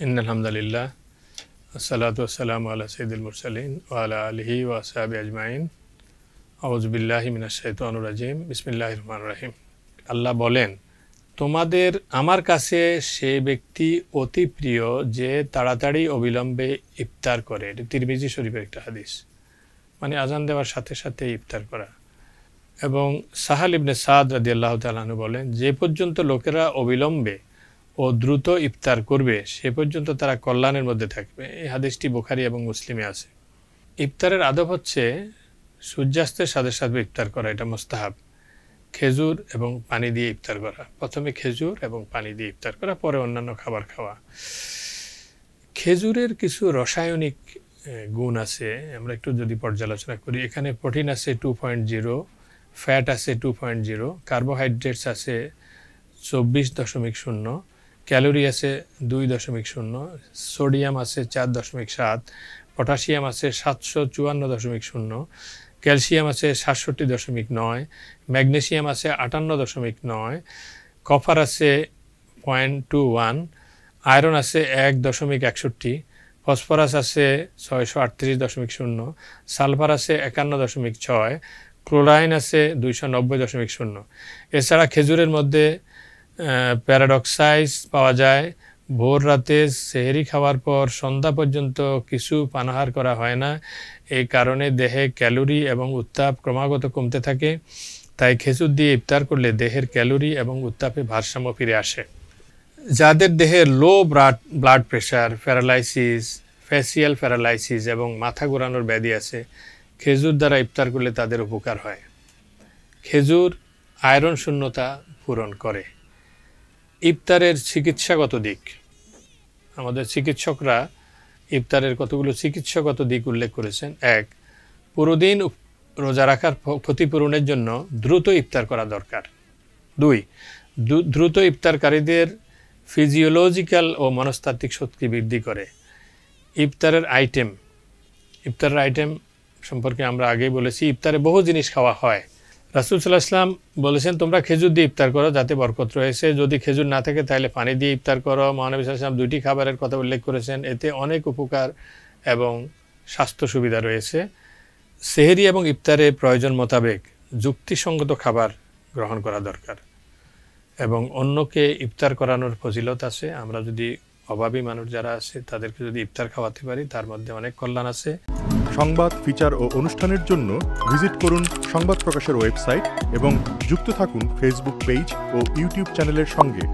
ইন্নাল হামদুলিল্লাহ আসসালাতু ওয়াসসালামু আলা সাইয়্যিদিল মুরসালিন ওয়া আলা আলিহি ওয়া আসহাবিহি আজমাইন আউযু বিল্লাহি মিনাশ শাইতানির রাজিম বিসমিল্লাহির রহমানির রহিম। আল্লাহ বলেন, তোমাদের আমার কাছে সে ব্যক্তি অতি প্রিয় যে তাড়াতাড়ি অবিলম্বে ইফতার করে। এটা তিরমিজি শরীফের একটা হাদিস, মানে আজান দেওয়ার সাথে সাথে ইফতার করা। এবং সাহাল ইবনে সাদ রাদিয়াল্লাহু তাআলা আনহু বলেন, যে পর্যন্ত লোকেরা অবিলম্বে ও দ্রুত ইফতার করবে সে পর্যন্ত তারা কল্যাণের মধ্যে থাকবে। এই হাদিসটি বুখারী এবং মুসলিমে আছে। ইফতারের আদব হচ্ছে সূর্যাস্তের সাথে সাথে ইফতার করা, এটা মুস্তাহাব। খেজুর এবং পানি দিয়ে ইফতার করা, প্রথমে খেজুর এবং পানি দিয়ে ইফতার করা, পরে অন্যান্য খাবার খাওয়া। খেজুরের কিছু রাসায়নিক গুণ আছে, আমরা একটু যদি পর্যালোচনা করি। এখানে প্রোটিন আছে 2.0, ফ্যাট আছে 2.0, কার্বোহাইড্রেটস আছে 24.0, ক্যালোরি আছে 2.0, সোডিয়াম আছে 4.7, পটাশিয়াম আছে 754.0, ক্যালসিয়াম আছে 67.9, ম্যাগনেসিয়াম আছে 58.9, কপার আছে 0.21, আয়রন আছে 1.61, ফসফরাস আছে 638.0, সালফার আছে 51.6, ক্লোরাইন আছে 290.0। এছাড়া খেজুরের মধ্যে প্যারাডক্সাইজ পাওয়া যায়। ভোর রাতে সেহরি খাওয়ার পর সন্ধ্যা পর্যন্ত কিছু পানাহার করা হয় না, এই কারণে দেহে ক্যালোরি এবং উত্তাপ ক্রমাগত কমতে থাকে। তাই খেজুর দিয়ে ইফতার করলে দেহের ক্যালোরি এবং উত্তাপে ভারসাম্য ফিরে আসে। যাদের দেহে low blood pressure, paralysis, facial paralysis এবং মাথা ঘোরানোর ব্যাধি আছে, খেজুর দ্বারা ইফতার করলে তাদের উপকার হয়। খেজুর আয়রন শূন্যতা পূরণ করে। ইফতারের চিকিৎসাগত দিক, আমাদের চিকিৎসকরা ইফতারের কতগুলো চিকিৎসাগত দিক উল্লেখ করেছেন। 1, পুরোদিন রোজা রাখার ক্ষতিপূরণের জন্য দ্রুত ইফতার করা দরকার। 2, দ্রুত ইফতারকারীদের ফিজিওলজিক্যাল ও মনস্তাত্ত্বিক শক্তি বৃদ্ধি করে। ইফতারের আইটেম সম্পর্কে আমরা আগেই বলেছি, ইফতারে বহু জিনিস খাওয়া হয়। রাসূল সাল্লাল্লাহু আলাইহি ওয়াসাল্লাম বলেছেন, তোমরা খেজুর দিয়ে ইফতার করো যাতে বরকত রয়েছে। যদি খেজুর না থাকে তাহলে পানি দিয়ে ইফতার করো। মহানবী সাল্লাল্লাহু আলাইহি ওয়াসাল্লাম 2টি খাবারের কথা উল্লেখ করেছেন, এতে অনেক উপকার এবং স্বাস্থ্য সুবিধা রয়েছে। সেহরি এবং ইফতারে প্রয়োজন মোতাবেক যুক্তিসঙ্গত খাবার গ্রহণ করা দরকার এবং অন্যকে ইফতার করানোর ফজিলত আছে। আমরা যদি অভাবী মানুষ যারা আছে তাদেরকে যদি ইফতার খাওয়াতে পারি তার মধ্যে অনেক কল্যাণ আছে। সংবাদ, ফিচার ও অনুষ্ঠানের জন্য ভিজিট করুন সংবাদ প্রকাশের ওয়েবসাইট এবং যুক্ত থাকুন ফেসবুক পেজ ও ইউটিউব চ্যানেলের সঙ্গে।